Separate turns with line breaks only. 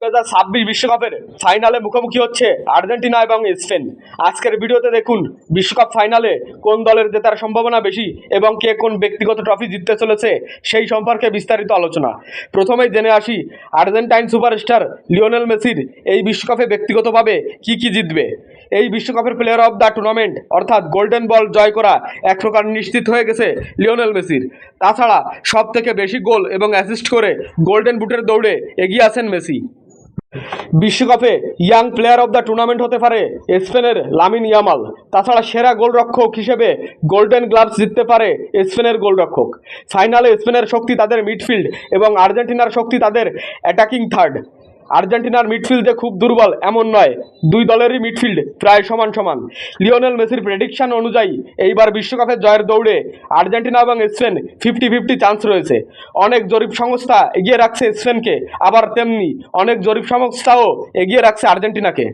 2026 বিশ্বকাপের ফাইনালে মুখোমুখি হচ্ছে আর্জেন্টিনা এবং স্পেন। আজকের ভিডিওতে দেখুন বিশ্বকাপ ফাইনালে কোন দলের জেতার সম্ভাবনা বেশি এবং কে কোন ব্যক্তিগত ট্রফি জিততে চলেছে সেই সম্পর্কে বিস্তারিত আলোচনা। প্রথমেই জেনে আসি আর্জেন্টাইন সুপারস্টার লিওনেল মেসির এই বিশ্বকাপে ব্যক্তিগতভাবে কি জিতবে। এই বিশ্বকাপের প্লেয়ার অফ দ্য টুর্নামেন্ট অর্থাৎ গোল্ডেন বল জয় করা এক প্রকার নিশ্চিত হয়ে গেছে লিওনেল মেসির। তাছাড়া সব থেকে বেশি গোল এবং অ্যাসিস্ট করে গোল্ডেন বুটের দৌড়ে এগিয়ে আছেন মেসি। বিশ্বকাপে young player of the tournament হতে পারে স্পেনের লামিন ইয়ামাল। তাছাড়া সেরা গোলরক্ষক হিসেবে গোল্ডেন গ্লাভস জিততে পারে স্পেনের গোলরক্ষক। ফাইনালে স্পেনের শক্তি তাদের মিডফিল্ড এবং আর্জেন্টিনার শক্তি তাদের অ্যাটাকিং থার্ড। আর্জেন্টিনার মিডফিল্ড যে খুব দুর্বল এমন নয়, দুই দলেরই মিডফিল্ড প্রায় সমান সমান। লিওনেল মেসির প্রেডিকশন অনুযায়ী এইবার বিশ্বকাপের জয়ের দৌড়ে আর্জেন্টিনা এবং স্পেন 50-50 চান্স রয়েছে। অনেক জরিপ সংস্থা এগিয়ে রাখছে স্পেনকে, আবার তেমনি অনেক জরিপ সংস্থাও এগিয়ে রাখছে আর্জেন্টিনাকে।